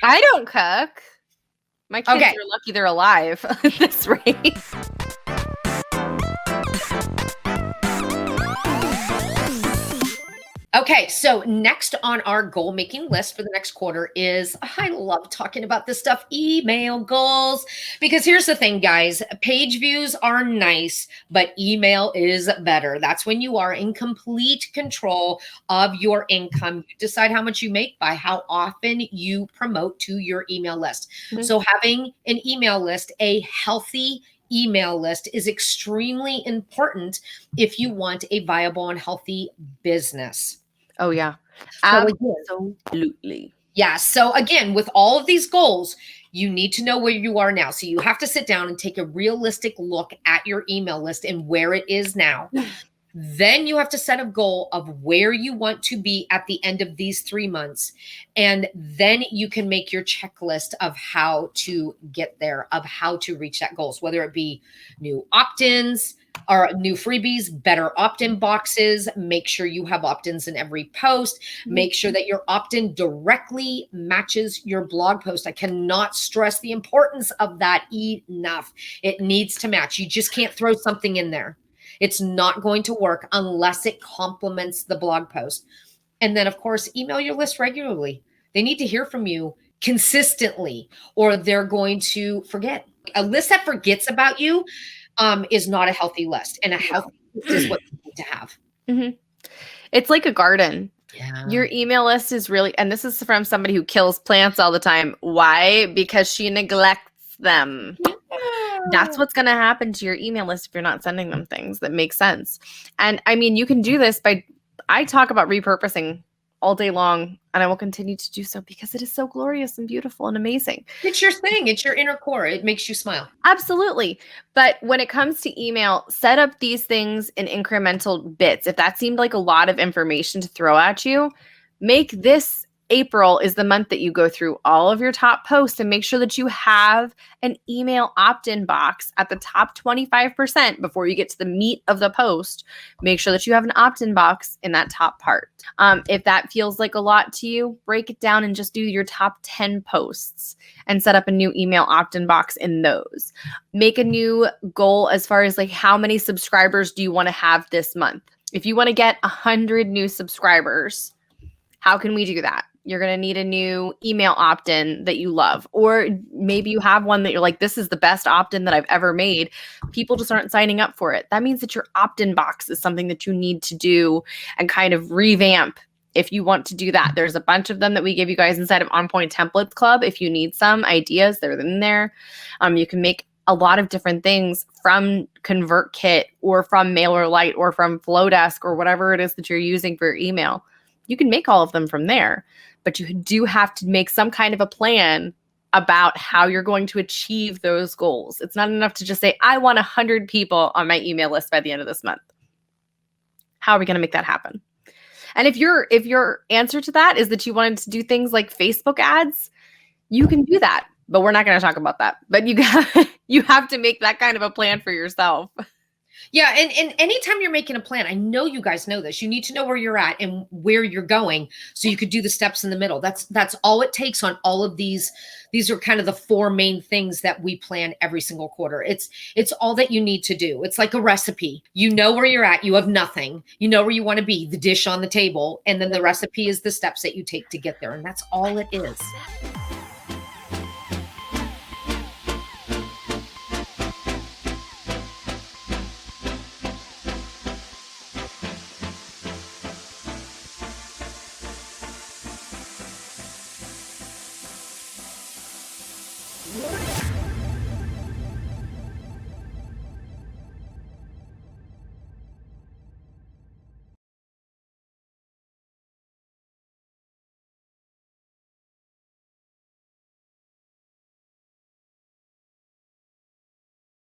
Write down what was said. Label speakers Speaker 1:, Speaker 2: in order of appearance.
Speaker 1: I don't cook. My kids
Speaker 2: Okay.
Speaker 1: are lucky they're alive at this rate.
Speaker 2: Okay, so next on our goal making list for the next quarter is I love talking about this stuff, email goals. Because here's the thing, guys, page views are nice, but email is better. That's when you are in complete control of your income. You decide how much you make by how often you promote to your email list.
Speaker 1: Mhm.
Speaker 2: So having an email list, a healthy email list, is extremely important if you want a viable and healthy business.
Speaker 1: Oh, yeah.
Speaker 2: So again,
Speaker 1: Absolutely.
Speaker 2: yeah. So again, with all of these goals, you need to know where you are now. So you have to sit down and take a realistic look at your email list and where it is now. Then you have to set a goal of where you want to be at the end of these 3 months. And then you can make your checklist of how to get there, of how to reach that goals, whether it be new opt-ins or new freebies, better opt-in boxes. Make sure you have opt-ins in every post. Make sure that your opt-in directly matches your blog post. I cannot stress the importance of that enough. It needs to match. You just can't throw something in there. It's not going to work unless it complements the blog post. And then, of course, email your list regularly. They need to hear from you consistently, or they're going to forget. A list that forgets about you is not a healthy list. And a healthy list is what you need to have.
Speaker 1: Mhm. It's like a garden.
Speaker 2: Yeah.
Speaker 1: Your email list is really, and this is from somebody who kills plants all the time. Why? Because she neglects them. That's what's going to happen to your email list if you're not sending them things that make sense. And I mean, you can do this by, I talk about repurposing all day long, and I will continue to do so because it is so glorious and beautiful and amazing.
Speaker 2: It's your thing. It's your inner core. It makes you smile.
Speaker 1: Absolutely. But when it comes to email, set up these things in incremental bits. If that seemed like a lot of information to throw at you, make this April is the month that you go through all of your top posts and make sure that you have an email opt-in box at the top 25% before you get to the meat of the post. Make sure that you have an opt-in box in that top part. If that feels like a lot to you, break it down and just do your top 10 posts and set up a new email opt-in box in those. Make a new goal as far as like how many subscribers do you want to have this month? If you want to get 100 new subscribers, how can we do that? You're going to need a new email opt-in that you love. Or maybe you have one that you're like, this is the best opt-in that I've ever made. People just aren't signing up for it. That means that your opt-in box is something that you need to do and kind of revamp if you want to do that. There's a bunch of them that we give you guys inside of On Point Templates Club. If you need some ideas, they're in there. You can make a lot of different things from ConvertKit or from MailerLite or from Flowdesk or whatever it is that you're using for your email. You can make all of them from there, but you do have to make some kind of a plan about how you're going to achieve those goals. It's not enough to just say, I want 100 people on my email list by the end of this month. How are we going to make that happen? And if your answer to that is that you wanted to do things like Facebook ads, you can do that, but we're not going to talk about that. But you have to make that kind of a plan for yourself.
Speaker 2: Yeah, and anytime you're making a plan, I know you guys know this. You need to know where you're at and where you're going, so you could do the steps in the middle. That's all it takes on all of these. These are kind of the 4 main things that we plan every single quarter. It's all that you need to do. It's like a recipe. You know where you're at. You have nothing. You know where you want to be, the dish on the table, and then the recipe is the steps that you take to get there, and that's all it is.
Speaker 3: What?